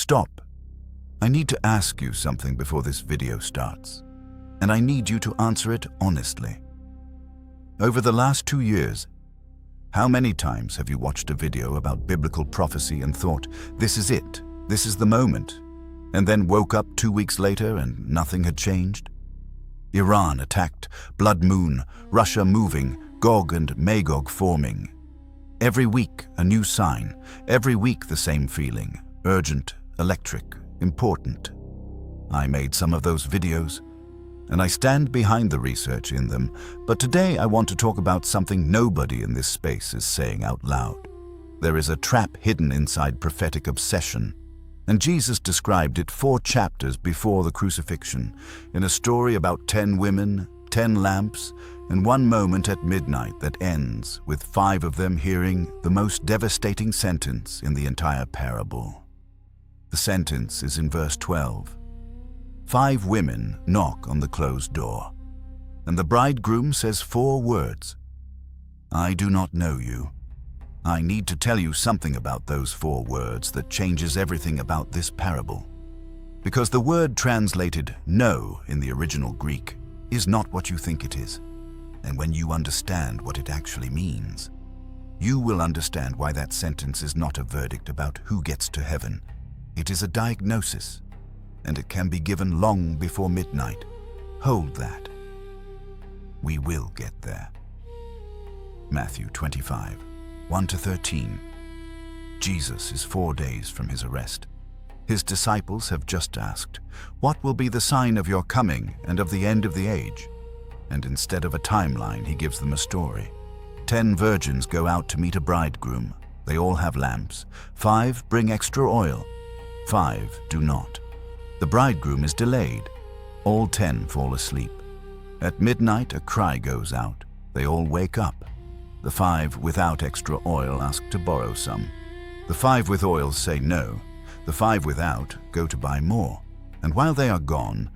Stop. I need to ask you something before this video starts, and I need you to answer it honestly. Over the last 2 years, how many times have you watched a video about biblical prophecy and thought, this is it, this is the moment, and then woke up 2 weeks later and nothing had changed? Iran attacked, blood moon, Russia moving, Gog and Magog forming. Every week a new sign, every week the same feeling, urgent, electric, important. I made some of those videos, and I stand behind the research in them, but today I want to talk about something nobody in this space is saying out loud. There is a trap hidden inside prophetic obsession, and Jesus described it 4 chapters before the crucifixion, in a story about 10 women, 10 lamps, and 1 moment at midnight that ends with 5 of them hearing the most devastating sentence in the entire parable. The sentence is in verse 12. 5 women knock on the closed door, and the bridegroom says 4 words. I do not know you. I need to tell you something about those 4 words that changes everything about this parable. Because the word translated "no" in the original Greek is not what you think it is. And when you understand what it actually means, you will understand why that sentence is not a verdict about who gets to heaven. It is a diagnosis, and it can be given long before midnight. Hold that. We will get there. Matthew 25, 1-13. Jesus is 4 days from his arrest. His disciples have just asked, "What will be the sign of your coming and of the end of the age?" And instead of a timeline, he gives them a story. 10 virgins go out to meet a bridegroom. They all have lamps. 5 bring extra oil. 5 do not. The bridegroom is delayed. All 10 fall asleep. At midnight, a cry goes out. They all wake up. The 5 without extra oil ask to borrow some. The 5 with oil say no. The 5 without go to buy more. And while they are gone,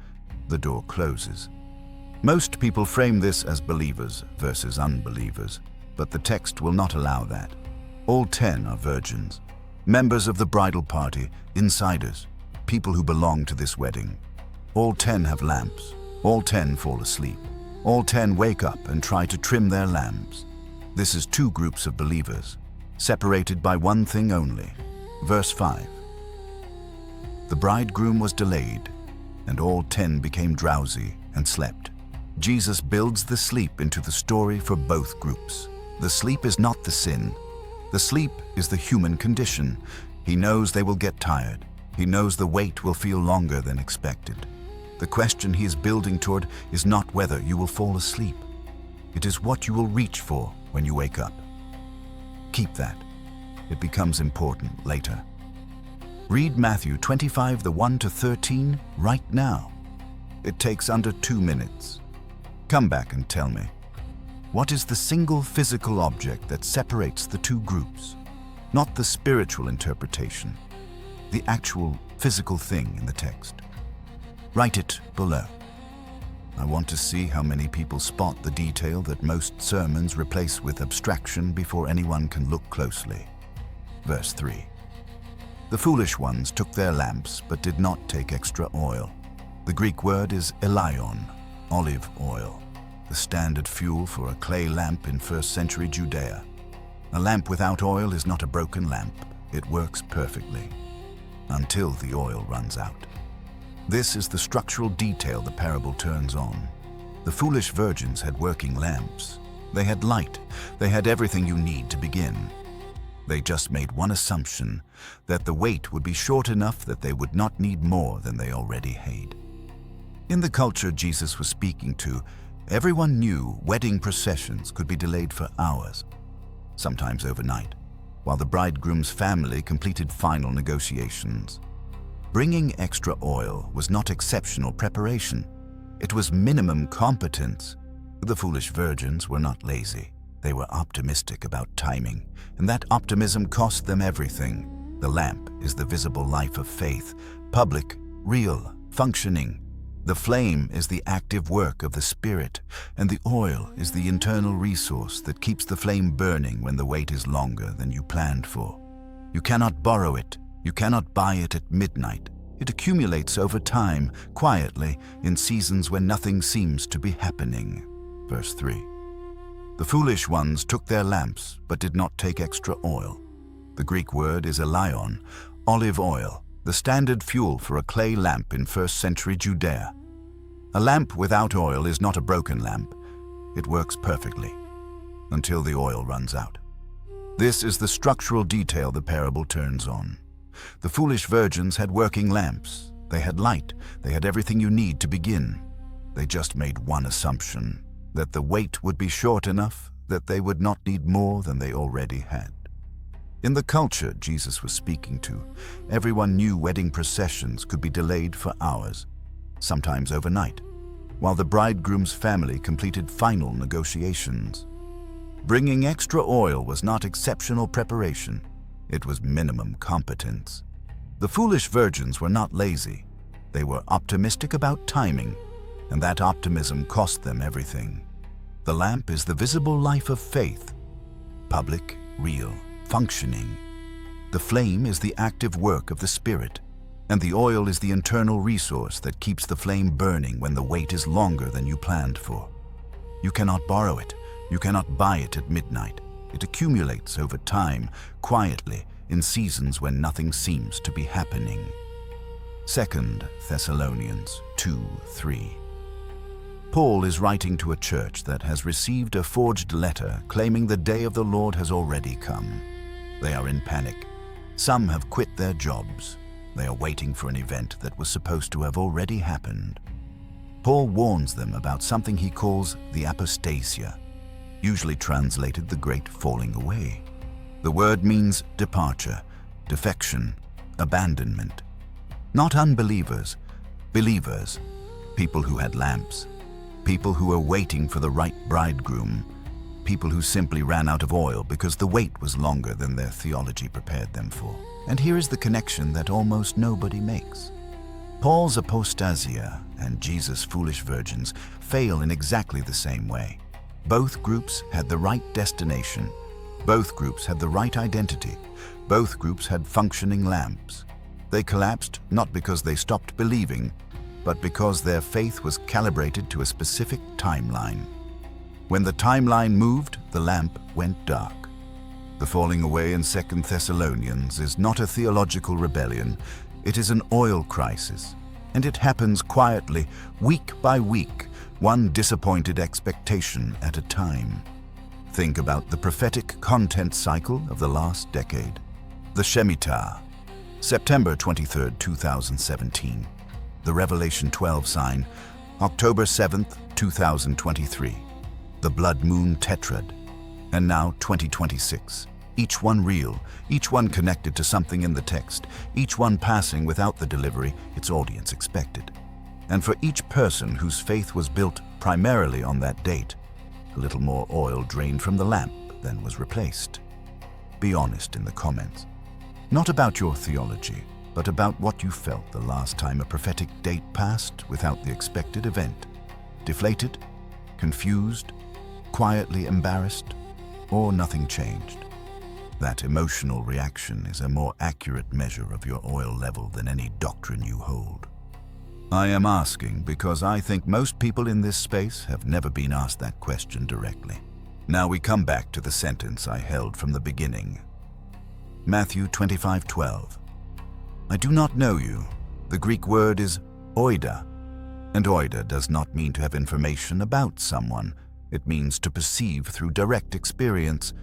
the door closes. Most people frame this as believers versus unbelievers, but the text will not allow that. All 10 are virgins, members of the bridal party, insiders, people who belong to this wedding. All 10 have lamps. All 10 fall asleep. All 10 wake up and try to trim their lamps. This is 2 groups of believers, separated by one thing only. Verse 5. The bridegroom was delayed, and all 10 became drowsy and slept. Jesus builds the sleep into the story for both groups. The sleep is not the sin. The sleep is the human condition. He knows they will get tired. He knows the wait will feel longer than expected. The question he is building toward is not whether you will fall asleep. It is what you will reach for when you wake up. Keep that. It becomes important later. Read Matthew 25, the 1-13 right now. It takes under 2 minutes. Come back and tell me, what is the single physical object that separates the 2 groups? Not the spiritual interpretation, the actual physical thing in the text. Write it below. I want to see how many people spot the detail that most sermons replace with abstraction before anyone can look closely. Verse 3. The foolish ones took their lamps but did not take extra oil. The Greek word is elion, olive oil, the standard fuel for a clay lamp in 1st century Judea. A lamp without oil is not a broken lamp. It works perfectly, until the oil runs out. This is the structural detail the parable turns on. The foolish virgins had working lamps. They had light. They had everything you need to begin. They just made one assumption, that the wait would be short enough that they would not need more than they already had. In the culture Jesus was speaking to, everyone knew wedding processions could be delayed for hours, sometimes overnight, while the bridegroom's family completed final negotiations. Bringing extra oil was not exceptional preparation. It was minimum competence. The foolish virgins were not lazy. They were optimistic about timing, and that optimism cost them everything. The lamp is the visible life of faith, public, real, functioning. The flame is the active work of the Spirit, and the oil is the internal resource that keeps the flame burning when the wait is longer than you planned for. You cannot borrow it. You cannot buy it at midnight. It accumulates over time, quietly, in seasons when nothing seems to be happening. Verse 3. The foolish ones took their lamps, but did not take extra oil. The Greek word is elion, olive oil, the standard fuel for a clay lamp in 1st century Judea. A lamp without oil is not a broken lamp. It works perfectly, until the oil runs out. This is the structural detail the parable turns on. The foolish virgins had working lamps. They had light. They had everything you need to begin. They just made one assumption, that the wait would be short enough that they would not need more than they already had. In the culture Jesus was speaking to, everyone knew wedding processions could be delayed for hours, sometimes overnight, while the bridegroom's family completed final negotiations. Bringing extra oil was not exceptional preparation. It was minimum competence. The foolish virgins were not lazy. They were optimistic about timing, and that optimism cost them everything. The lamp is the visible life of faith, public, real, functioning. The flame is the active work of the Spirit, and the oil is the internal resource that keeps the flame burning when the wait is longer than you planned for. You cannot borrow it. You cannot buy it at midnight. It accumulates over time, quietly, in seasons when nothing seems to be happening. 2 Thessalonians 2:3. Paul is writing to a church that has received a forged letter claiming the day of the Lord has already come. They are in panic. Some have quit their jobs. They are waiting for an event that was supposed to have already happened. Paul warns them about something he calls the apostasia, usually translated the great falling away. The word means departure, defection, abandonment. Not unbelievers, believers, people who had lamps, people who were waiting for the right bridegroom, people who simply ran out of oil because the wait was longer than their theology prepared them for. And here is the connection that almost nobody makes. Paul's apostasia and Jesus' foolish virgins fail in exactly the same way. Both groups had the right destination. Both groups had the right identity. Both groups had functioning lamps. They collapsed not because they stopped believing, but because their faith was calibrated to a specific timeline. When the timeline moved, the lamp went dark. The falling away in 2 Thessalonians is not a theological rebellion. It is an oil crisis, and it happens quietly, week by week, one disappointed expectation at a time. Think about the prophetic content cycle of the last decade. The Shemitah, September 23, 2017. The Revelation 12 sign, October 7, 2023. The Blood Moon Tetrad, and now 2026. Each one real, each one connected to something in the text, each one passing without the delivery its audience expected. And for each person whose faith was built primarily on that date, a little more oil drained from the lamp than was replaced. Be honest in the comments. Not about your theology, but about what you felt the last time a prophetic date passed without the expected event. Deflated, confused, quietly embarrassed, or nothing changed. That emotional reaction is a more accurate measure of your oil level than any doctrine you hold. I am asking because I think most people in this space have never been asked that question directly. Now we come back to the sentence I held from the beginning. Matthew 25:12. I do not know you. The Greek word is oida, and oida does not mean to have information about someone. It means to perceive through direct experience,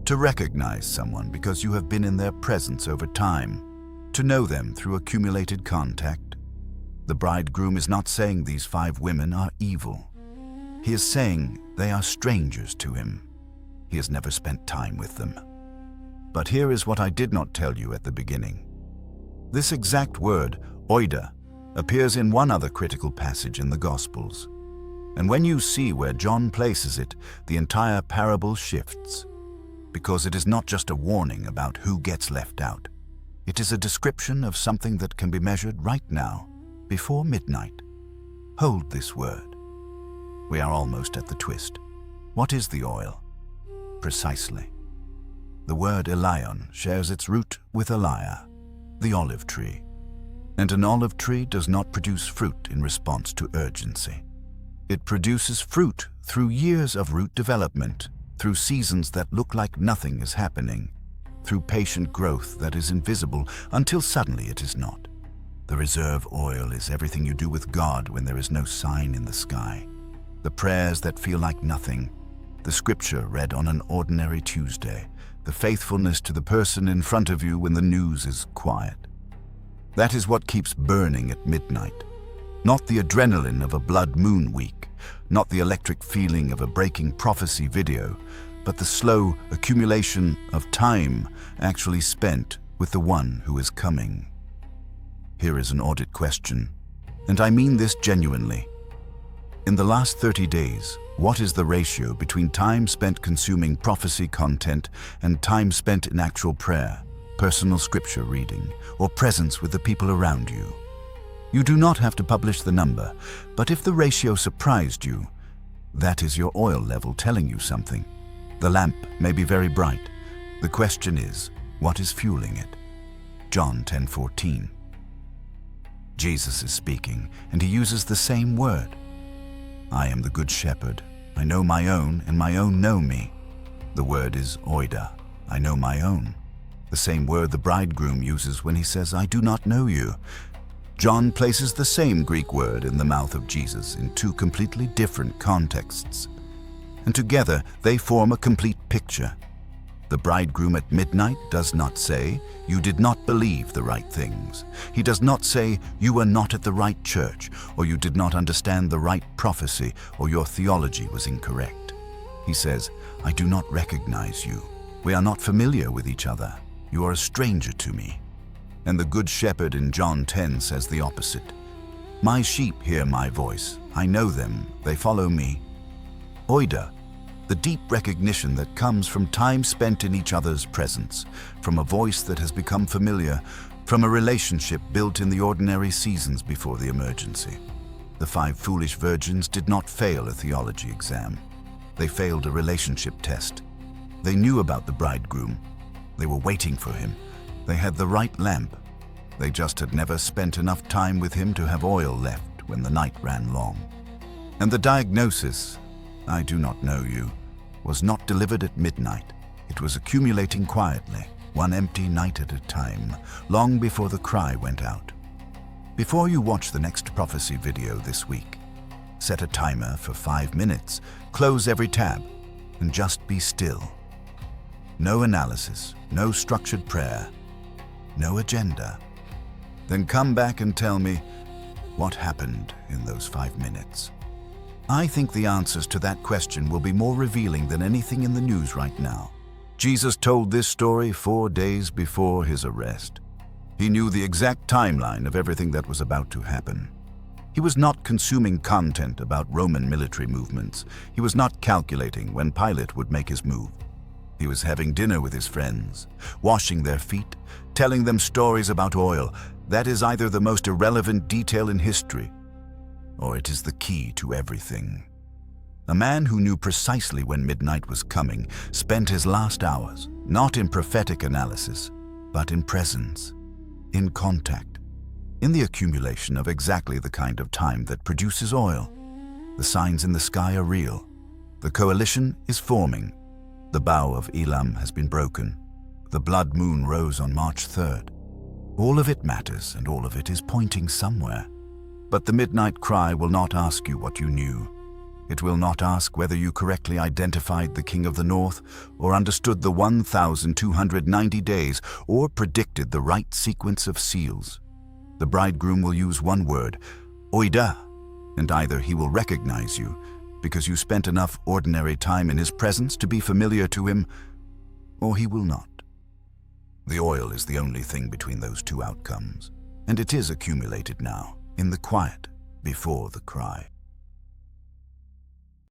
to recognize someone because you have been in their presence over time, to know them through accumulated contact. The bridegroom is not saying these 5 women are evil. He is saying they are strangers to him. He has never spent time with them. But here is what I did not tell you at the beginning. This exact word, oida, appears in one other critical passage in the Gospels. And when you see where John places it, the entire parable shifts. Because it is not just a warning about who gets left out. It is a description of something that can be measured right now, before midnight. Hold this word. We are almost at the twist. What is the oil? Precisely. The word elion shares its root with elia. the olive tree. And an olive tree does not produce fruit in response to urgency. It produces fruit through years of root development, through seasons that look like nothing is happening, through patient growth that is invisible until suddenly it is not. The reserve oil is everything you do with God when there is no sign in the sky. The prayers that feel like nothing, the scripture read on an ordinary Tuesday, the faithfulness to the person in front of you when the news is quiet. That is what keeps burning at midnight. Not the adrenaline of a blood moon week, not the electric feeling of a breaking prophecy video, but the slow accumulation of time actually spent with the one who is coming. Here is an audit question, and I mean this genuinely. In the last 30 days, what is the ratio between time spent consuming prophecy content and time spent in actual prayer, personal scripture reading, or presence with the people around you? You do not have to publish the number, but if the ratio surprised you, that is your oil level telling you something. The lamp may be very bright. The question is, what is fueling it? John 10:14. Jesus is speaking, and he uses the same word. I am the good shepherd. I know my own, and my own know me. The word is oida. I know my own. The same word the bridegroom uses when he says, I do not know you. John places the same Greek word in the mouth of Jesus in two completely different contexts. And together they form a complete picture. The bridegroom at midnight does not say, you did not believe the right things. He does not say, you were not at the right church, or you did not understand the right prophecy, or your theology was incorrect. He says, I do not recognize you. We are not familiar with each other. You are a stranger to me. And the good shepherd in John 10 says the opposite. My sheep hear my voice. I know them. They follow me. Oida, the deep recognition that comes from time spent in each other's presence, from a voice that has become familiar, from a relationship built in the ordinary seasons before the emergency. The 5 foolish virgins did not fail a theology exam. They failed a relationship test. They knew about the bridegroom. They were waiting for him. They had the right lamp. They just had never spent enough time with him to have oil left when the night ran long. And the diagnosis, I do not know you, was not delivered at midnight. It was accumulating quietly, one empty night at a time, long before the cry went out. Before you watch the next prophecy video this week, set a timer for 5 minutes, close every tab, and just be still. No analysis, no structured prayer, no agenda. Then come back and tell me what happened in those 5 minutes. I think the answers to that question will be more revealing than anything in the news right now. Jesus told this story 4 days before his arrest. He knew the exact timeline of everything that was about to happen. He was not consuming content about Roman military movements. He was not calculating when Pilate would make his move. He was having dinner with his friends, washing their feet, telling them stories about oil. That is either the most irrelevant detail in history, or it is the key to everything. A man who knew precisely when midnight was coming spent his last hours, not in prophetic analysis, but in presence, in contact, in the accumulation of exactly the kind of time that produces oil. The signs in the sky are real. The coalition is forming. The bow of Elam has been broken. The blood moon rose on March 3rd. All of it matters, and all of it is pointing somewhere. But the midnight cry will not ask you what you knew. It will not ask whether you correctly identified the King of the North, or understood the 1,290 days, or predicted the right sequence of seals. The bridegroom will use one word, oida, and either he will recognize you, because you spent enough ordinary time in his presence to be familiar to him, or he will not. The oil is the only thing between those two outcomes, and it is accumulated now, in the quiet, before the cry.